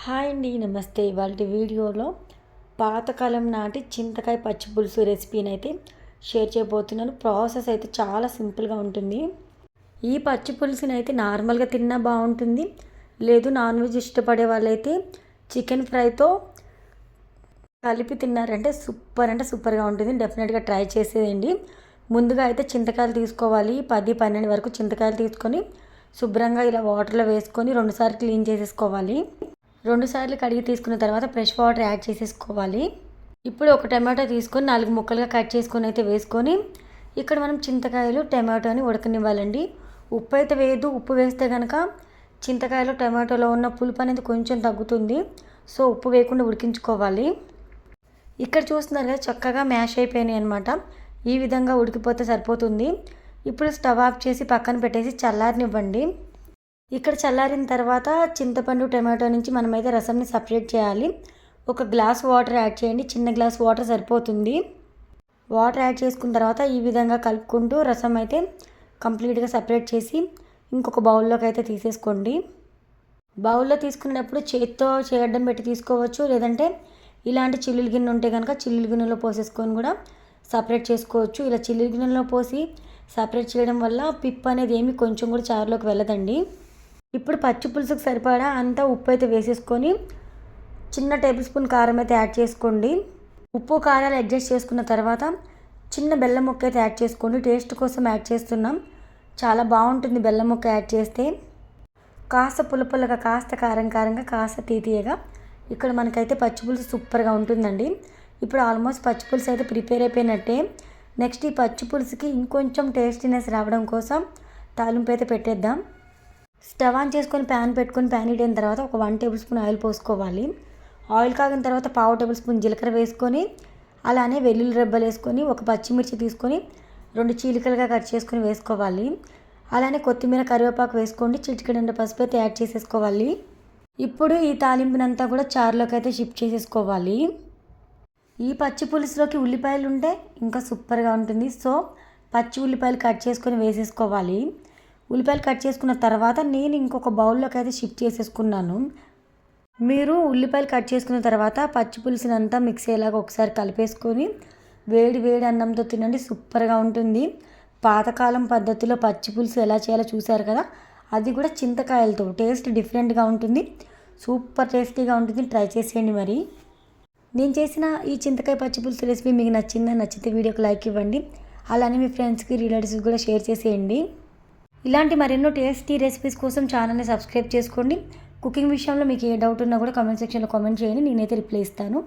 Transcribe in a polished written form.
Hi అండి, నమస్తే. ఇవాళ వీడియోలో పాతకాలం నాటి చింతకాయ పచ్చి పులుసు రెసిపీని అయితే షేర్ చేయబోతున్నాను. ప్రాసెస్ అయితే చాలా సింపుల్గా ఉంటుంది. ఈ పచ్చి పులుసుని అయితే నార్మల్గా తిన్నా బాగుంటుంది, లేదు నాన్ వెజ్ ఇష్టపడే వాళ్ళైతే చికెన్ ఫ్రైతో కలిపి తిన్నారంటే సూపర్గా ఉంటుంది. డెఫినెట్గా ట్రై చేసేయండి. ముందుగా అయితే చింతకాయలు తీసుకోవాలి. 10-12 వరకు చింతకాయలు తీసుకొని శుభ్రంగా ఇలా వాటర్లో వేసుకొని 2 సార్లు క్లీన్ చేసేసుకోవాలి. 2 సార్లు కడిగి తీసుకున్న తర్వాత ఫ్రెష్ వాటర్ యాడ్ చేసేసుకోవాలి. ఇప్పుడు ఒక టమాటో తీసుకొని 4 ముక్కలుగా కట్ చేసుకొని అయితే వేసుకొని ఇక్కడ మనం చింతకాయలు టమాటోని ఉడకనివ్వాలండి. ఉప్పు అయితే వేయద్దు. ఉప్పు వేస్తే కనుక చింతకాయలు టమాటోలో ఉన్న పులుపు అనేది కొంచెం తగ్గుతుంది. సో ఉప్పు వేయకుండా ఉడికించుకోవాలి. ఇక్కడ చూస్తున్నారు కదా, చక్కగా మ్యాష్ అయిపోయినాయి అనమాట. ఈ విధంగా ఉడికిపోతే సరిపోతుంది. ఇప్పుడు స్టవ్ ఆఫ్ చేసి పక్కన పెట్టేసి చల్లారనివ్వండి. ఇక్కడ చల్లారిన తర్వాత చింతపండు టమాటో నుంచి మనమైతే రసంని సపరేట్ చేయాలి. ఒక గ్లాస్ వాటర్ యాడ్ చేయండి. చిన్న గ్లాస్ వాటర్ సరిపోతుంది. వాటర్ యాడ్ చేసుకున్న తర్వాత ఈ విధంగా కలుపుకుంటూ రసం అయితే కంప్లీట్గా సపరేట్ చేసి ఇంకొక బౌల్లోకి అయితే తీసేసుకోండి. బౌల్లో తీసుకునేటప్పుడు చేత్తో చేయడం పెట్టి తీసుకోవచ్చు, లేదంటే ఇలాంటి చిల్లులు గిన్నె ఉంటే కనుక చిల్లులు గిన్నెలో పోసేసుకొని కూడా సపరేట్ చేసుకోవచ్చు. ఇలా చిల్లులు గిన్నెలో పోసి సపరేట్ చేయడం వల్ల పిప్ అనేది ఏమి కొంచెం కూడా చారులోకి వెళ్ళదండి. ఇప్పుడు పచ్చి పులుసుకు సరిపడా అంతా ఉప్పు అయితే వేసేసుకొని చిన్న టేబుల్ స్పూన్ కారం అయితే యాడ్ చేసుకోండి. ఉప్పు కారాలు అడ్జస్ట్ చేసుకున్న తర్వాత చిన్న బెల్లం ముక్క అయితే యాడ్ చేసుకోండి. టేస్ట్ కోసం యాడ్ చేస్తున్నాం. చాలా బాగుంటుంది బెల్లం ముక్క యాడ్ చేస్తే. కాస్త పులుపులుగా, కాస్త కారంగా, కాస్త తీయగా ఇక్కడ మనకైతే పచ్చి పులుసు సూపర్గా ఉంటుందండి. ఇప్పుడు ఆల్మోస్ట్ పచ్చి పులుసు అయితే ప్రిపేర్ అయిపోయినట్టే. నెక్స్ట్ ఈ పచ్చి పులుసుకి ఇంకొంచెం టేస్టీనెస్ రావడం కోసం తాలింపు అయితే పెట్టేద్దాం. స్టవ్ ఆన్ చేసుకొని ప్యాన్ పెట్టుకొని ప్యాన్ హీట్ అయిన తర్వాత ఒక 1 టేబుల్ స్పూన్ ఆయిల్ పోసుకోవాలి. ఆయిల్ కాగిన తర్వాత 1/2 టేబుల్ స్పూన్ జీలకర్ర వేసుకొని అలానే వెల్లుల్లి రెబ్బలు వేసుకొని ఒక పచ్చిమిర్చి తీసుకొని 2 చీలికలుగా కట్ చేసుకొని వేసుకోవాలి. అలానే కొత్తిమీర, కరివేపాకు వేసుకోండి. చిటికెడంత పసుపు అయితే యాడ్ చేసేసుకోవాలి. ఇప్పుడు ఈ తాలింపునంతా కూడా చారులోకి అయితే షిఫ్ట్ చేసేసుకోవాలి. ఈ పచ్చి పులుసులోకి ఉల్లిపాయలు ఉంటే ఇంకా సూపర్గా ఉంటుంది. సో పచ్చి ఉల్లిపాయలు కట్ చేసుకొని వేసేసుకోవాలి. ఉల్లిపాయలు కట్ చేసుకున్న తర్వాత నేను ఇంకొక బౌల్లోకి అయితే షిఫ్ట్ చేసేసుకున్నాను. మీరు ఉల్లిపాయలు కట్ చేసుకున్న తర్వాత పచ్చి పులుసుని అంతా మిక్స్ అయ్యేలాగా ఒకసారి కలిపేసుకొని వేడి అన్నంతో తినండి. సూపర్గా ఉంటుంది. పాతకాలం పద్ధతిలో పచ్చి పులుసు ఎలా చేయాలో చూశారు కదా, అది కూడా చింతకాయలతో. టేస్ట్ డిఫరెంట్గా ఉంటుంది, సూపర్ టేస్టీగా ఉంటుంది. ట్రై చేసేయండి. మరి నేను చేసిన ఈ చింతకాయ పచ్చి పులుసు రెసిపీ మీకు నచ్చితే వీడియోకి లైక్ ఇవ్వండి. అలానే మీ ఫ్రెండ్స్కి, రిలేటివ్స్కి కూడా షేర్ చేసేయండి. ఇలాంటి మరెన్నో టేస్టీ రెసిపీస్ కోసం ఛానల్ని సబ్స్క్రైబ్ చేసుకోండి. కుకింగ్ విషయంలో మీకు ఏ డౌట్ ఉన్నా కూడా కామెంట్ సెక్షన్లో కామెంట్ చేయండి. నేనైతే రిప్లై ఇస్తాను.